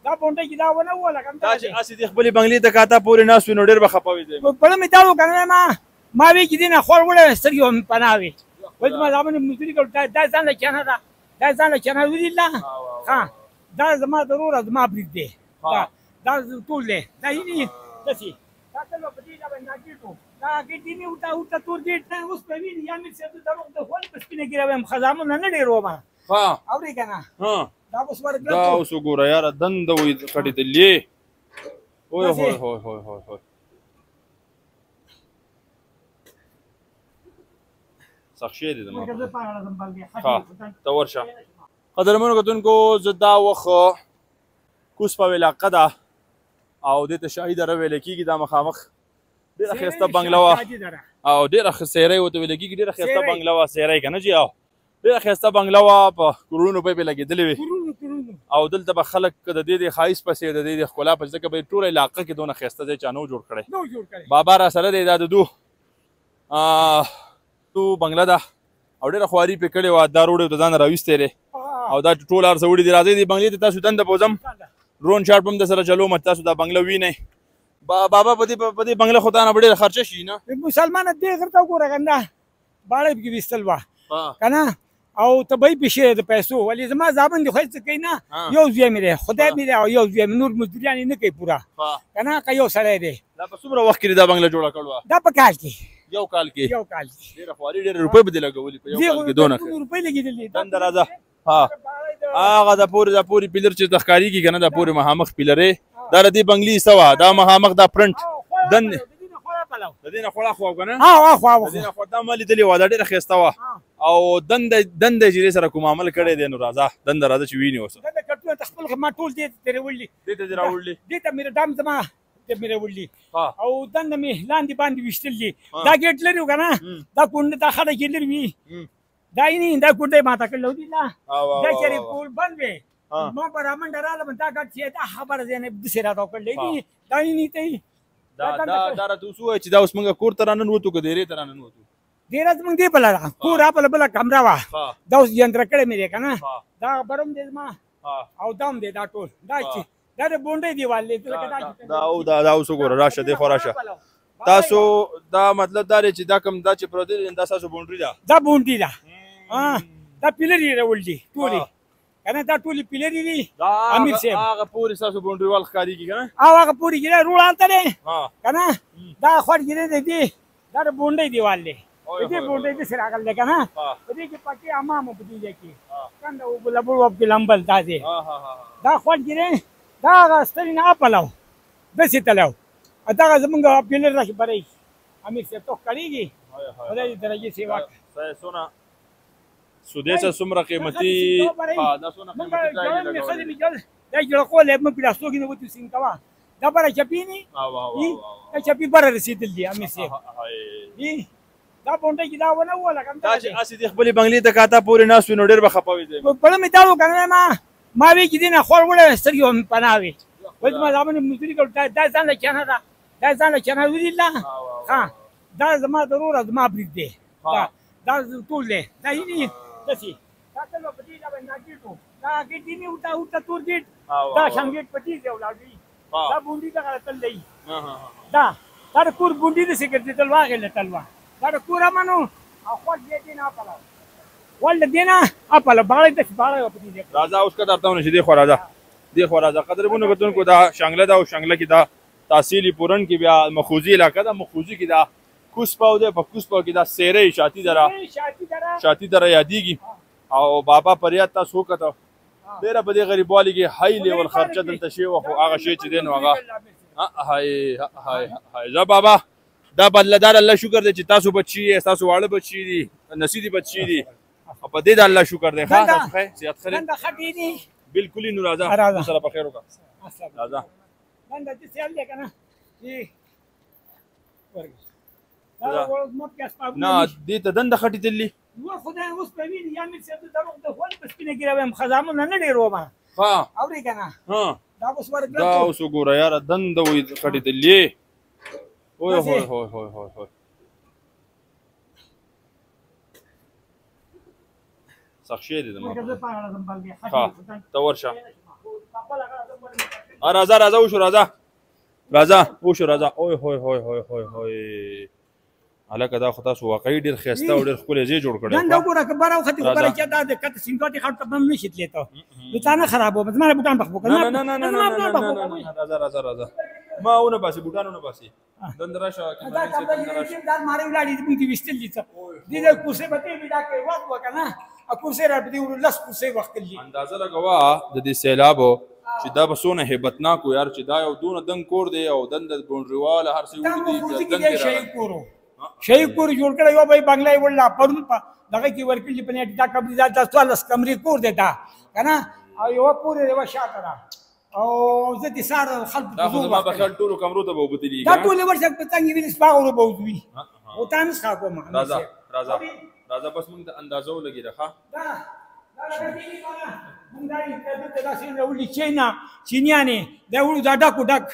دا بونډه کې دا ونه وله کوم دا چې اسی د خپل بنگلې ته کاته پورې ناس وینو ډېر به خپوي دی په مې دا وکنه ما وی کې دینه خور وړه سترګو پناوي ولې ما زمونه مزدوري کول دا ځان له کنه دا ځان له کنه ویل الله ها دا زما ضروره زما برید دی دا ټول دی دا یې دسی دا څنګه په دې دا باندې کېټو دا کې دې وتا تور دې اوس په وی یا مې څه درو د هول په سپینه کې راوم خزامو نه ډېر ومه ها اورې کنه ها دا اوس ورګل دا اوس وګوره یاره دنده وي کټې دلې اوه هو سخت شی دی زما ها ته ورشه قدرمنو کتونکو زه دا وخت کوس په علاقه ده او دې ته شاهي دره ویل کېږي دا مخامخ ډېره ښایسته بنګله وه او ډېره ښه سیرۍ ورته ویل کېږي ډېره ښایسته بنګله وه سیرۍ که نه جي او ډېره ښایسته بنګله وه په کروړونو روپۍ پرې لګېدلې وې او دلته به خلک د دې د ښایست پسې د دې د ښکلا په ځکه به یې ټوله علاقه کې دونه ښایسته ځای چا نه و جوړ کړی بابا را سره دی دا د دو بنګله ده او ډېره خواري پرې کړې وه دا روډ یې د ځانه راویستی دی او دا ټول هر څه وړي دي راځئ دې بنګلې ته تاسو دنده بوځم ډرون شاټ به هم درسره چلوم تاسو دا بنګله وینئ بابا په دې بنګله خو تا نه به ډېره خرچه شي نه مسلمانه دې غر ته وګوره کنه باړه پکې ویستل وه کنه او طبیعي پیسې د پیسو ولې زما زابن دي خو هېڅ کوي نه یو زوی مې دی خدای مې دی او یو زوی مې نور مزدوریان یې نه کوي پوره کنه که یو سړی دی دا په څومره وخت کې دا بنګله جوړه کړې وه دا په کال کې یو کال کې ډېره خواري ډېرې روپۍ به دې لګولي په یو کال کې دونه روپۍ لګېدلې دنده راځه ها هغه د پورې پیلر چې د ښکارېږي که نه دا پورې مخامخ پیلرې دا د دې بنګلې څه وه دا مخامخ دا پرنټ دندې د دې نه خوا خوا که نه د دې نه خوا دا ما لیدلې وه دا ډېره ښایسته وه او دنده چې دې سره کوم عمل کړی دی نو راځه دنده راځه چې وینې اوس دنده کټونه ته خپل ما ټول دې ته راوړلي دې ته دې راوړلي دې ته مې ډام زما مې راوړلي او دنده مې لاندې باندې ویشتل دي دا ګېټ لري که نه دا کونډه دا خټه کې لري وي دا یې نه دا کونډه یې ماته کړلی دي نه دا چېرې پول بند وې ما په رامنډه رالم دا ګټ چې دا خبره دی نه داسې راته وکړلی دي دا یې نه ته دا راته اوس ووایه چې دا اوس موږ کور ته راننوتو که دیرې ته راننوتو ډېره زموږ دې بله ده کور راپله بله کمره وه دا اوس جندره کړې مې دی که نه دا خبره هم دی زما او دا هم دی دا ټول دا چې دا د بونډۍ دیوال دی دا اوس وګوره راشه دې خوا راشه تاسو دا مطلب دا دی چې دا کوم دا چې پروت دی دا ستاسو بونډري ده دا بونډري ده دا پیلر یې راوړل دي ټولې که نه دا ټولې پیلر دي امیر صاحب هغه پورې ستاسو بونډریوال ښکارېږي که نه او هغه پورې ګیری روډ هلته دی که نه دا خوټ ګیری دی دا د بونډۍ دیوال دی د دې بونډۍ داسې راغلی دی که نه په دې کې پکې حمام په دې ځای کې کنده اوبه لبړ وب کې لمبل دا دی دا خوټ ګیری دا هغه سترې نه اپلو داسې تلو دغه زمونږ پیلر راشي بری امیر صاحب تو ښکارېږي خدای دې درجې سیوا کړي سودې څه څومره قیمتي دا څونه قیمتي ځای دی لګولی دا جوړکول یې موږ پلاستو کې نه وتو سین کوه دا بره چپي نه دا چپي بره رسېدل دي امیر صاحب دا بونډه کې دا ونه وله کوم دا چې اسې د خپلې بنګلې ته کاته پورې ناست وي نو ډېر به خپوي دی په مې دا وکنه ما وی کې دینه خور وړه سترګو پناوي ولې ما زمونه مزدوري کول دا ځان له کنه دا ځان له کنه ویل الله ها دا زما ضروره زما برید دی دا ټول دی دا یې دسی دا څنګه په دې دا باندې کېټو دا کې دې وتا تور ګېټ دا څنګه په دې دی ولاړی دا بونډي دا غلطل دی دا کور بونډي دې سګرټ تل واغې لټلوا دا کور امنو او خو دې نه پاله ول دې نه اپاله باړې دې باړې په دې راځه اوس کا درته ونه دې خو راځه قدرمنو کتونکو دا شانګله دا او شانګله کې دا تحصیلي پورن کې بیا مخوزي علاقه ده مخوزي کې دا کوس پاو ده په کوس پاو کې دا سیرې شاتی دره یادېږي او بابا پریاد تاسو وکړه ډېره په دې غریبوالي کې هاي لیول خرچه دلته شوې وه خو هغه شی چې دی نو هغه زه بابا دا بدلدار الله شکر دی چې تاسو بچي یې ستاسو واړه بچي دي نصیدي بچي دي په دې د الله شکر دی ښه تاسو ښه صحت ښه دی بالکل نو راځه سره په خیر وکړه راځه نن د سیال دی کنه نه دې ته دنده خټې تللی نو خدای اوس په ویني یا مې څه درو د هول په سپینه کې راوم خزامو نه ډېر ومه اورې کنه دا اوس ورګل دا اوس وګوره یاره دنده وي خټې تللی سخت شی دی زما زه پاغه راځم بلګې ها ته ورشه راځه راځه وشو راځه وشو راځه اوی هوی هوی هوی هوی هوی هلکه دا خو تاسو واقعي ډېر ښایسته او ډېر ښکلی ځای جوړ کړی نن دا وګوره که بره وختې خبره چې دا د کته سینګاټې خټ ته بم نه شي تللی ته د تا نه خرابوم زما نه بوټان پخ وکړه راځه ما ونه باسي بوټان ونه باسي دنده راشه دا مارې ولاړې دي موږ دې ویستل دي څه دې د کوسې به دې دا کې وخت وکړه نه کوسې را به دې ور لس کوسې وخت کړي اندازه لګوه د دې سیلابو چې دا به څونه هیبتناک و یار چې دا یو دونه دنګ کور دی او دنده بونډریواله هر څه وړي دي شهید کور جوړ کړی یو به یې بنګله یې وړله پرون په دغه کې ورکړي په نیټ دا کمرې دا 14 کمرې کور دی دا که نه او یوه کور یې یوه شاته ده او زه د سهار خلکو دا خو زما په خیال ټولو کمرو ته به اوبه تلېږي دا ټولې ورشه په څنګ وینې سپاغرو به اوږدوي او تا نه څښا کوم راځه بس موږ د اندازه ولګېده ښه مونږ دا دلته داسې راوړي چینیانې دا وړو دا ډک و ډک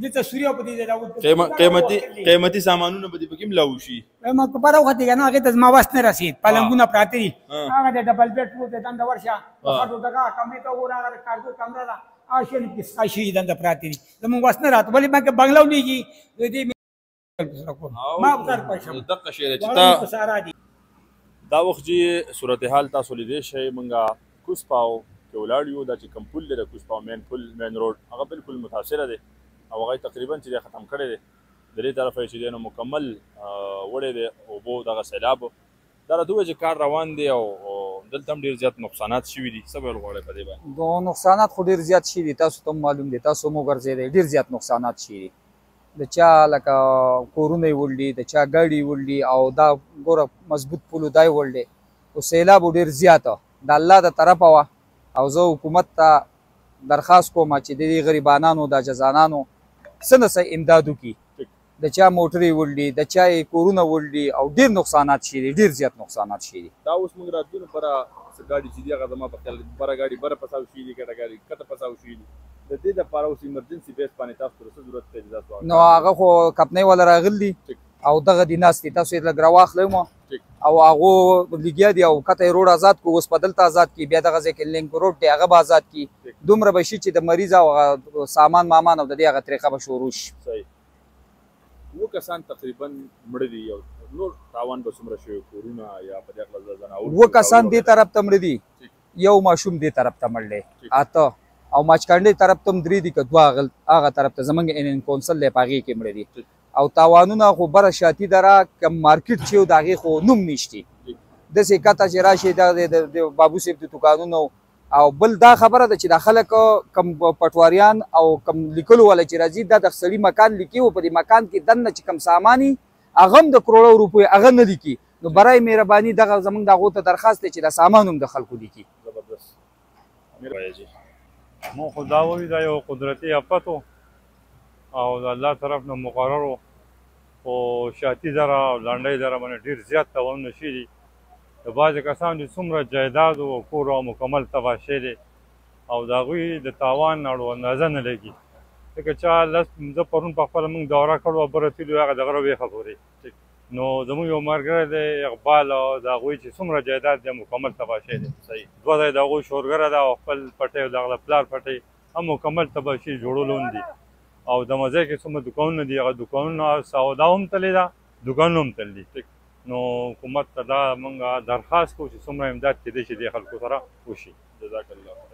دلته سوریا په دې قیمتي سامانونه به دې پکې ملاو شي ما په بره وخت کې نه هغې ته زما وس نه رسېد پلنګونه پراته دي هغه د ډبل بیډ پروت دی دنده ورشه په خټو ډکه کمرې ته وګوره هغه د کارګو کمره ده هغه شیان پکې سکای شوي دنده پراته دي زمونږ وس نه راته ولې ما که بنګله ولیږي دې ما په سر پوه شم دقه شی دی چې دا وخت چې صورتحال تاسو لیدی شئ مونږه کوسپاو کې ولاړ یو دا چې کوم پل دی د کوسپاو مین روډ هغه بالکل متاثره دی او هغه تقریبا چې ختم کړی دی د دې طرفه چې دی نو مکمل وړی دی اوبو دغه سیلاب دا راته ووایه چې کار روان دی او دلته هم ډېر زیات نقصانات شوي دي څه ویل غواړئ په دې باندې نقصانات خو ډېر زیات شوي دي تاسو ته هم معلوم دي تاسو هم وګرځېدئ ډېر زیات نقصانات شوي دي د چا لکه کورونه یې وړلي د چا ګاډي وړلي او دا ګوره مضبوط پلو دا یې وړلی خو سیلابو ډېر زیاته د الله د طرفه وه او زه حکومت ته درخواست کوم چې د دې غریبانانو د جزانانو څه نه څه امداد وکړي د چا موټرې وړلي د چا یې کورونه وړلي او ډېر نقصانات شوي دي ډېر زیات نقصانات شوي دي دا اوس موږ راتلو نو بره ګاډي چې دي هغه زما په خیال بره ګاډي بره پساو شوي دي کټه ګاډي کته پساو شوي دي د دې دپاره اوس ایمرجنسي بیس باندې تاسو ته څه ضرورت دی نو هغه خو کپنۍ والا راغلي دي او دغه دي ناست دي تاسو یې لږ راواخلئ مو او هغو لګیا دي او کته یې روډ آزاد کړو اوس په دلته آزاد کړي بیا دغه ځای کې لینک روډ دی هغه به آزاد کړي دومره به شي چې د مریض او سامان مامان او د دې هغه طریقه به شروع شي اووه کسان تقریبا مړه دي او نور تاوان به څومره شوی کورونه یا په دې هکله ځناور اووه کسان دې طرف ته مړه دي یو ماشوم دې طرف ته مړ دی اته او ماچکانډې طرف ته هم درې دي که دوه هغه طرف ته زموږ ان کونسل دی په هغې کې مړه دي او تاوانونه خو بره شاتي دره کم مارکیټ چې و د هغې خو نوم نشتي داسې کته چې راشي د بابو صاحب د دوکانونو او بل دا خبره ده چې دا خلک کم پټواریان او کم لیکلو والا چې راځي دا د سړي مکان لیکي او په دې مکان کې دننه چې کم ساماني هغه هم د کروړو روپیو هغه نه لیکي نو برای مهرباني دغه زموږ د هغو ته درخواست دی چې دا سامان هم د خلکو لیکي مو خو دا وایي دا یو قدرتي آفت و او د الله طرف نه مقرر و خو شاتي دره او لنډۍ دره باندې ډېر زیات تاوانونه شوي دي د بعضې کسانو چې څومره جایداد و کور او مکمل تباه شوی دی او د هغوی د تاوان اړو اندازه نه لګي ځکه چا زه پرون په خپله موږ دوره کړو او بره تللو هغه د غره ویښه پورې نو زموږ یو ملګری دی اقبال او د هغوی چې څومره جایداد دی مکمل تباه شوی دی دوه ځای د هغوی شورګره ده او خپل پټۍ او د هغه پلار پټۍ هم مکمل تباه شوي جوړولو هم دي او د مځای کې څومره دوکانونه دي هغه دوکانونه سودا هم تللې ده دوکانونه هم تللي نو حکومت ته دا موږ درخواست کوو چې څومره امداد کېدی شي دې خلکو سره وشي جزاک الله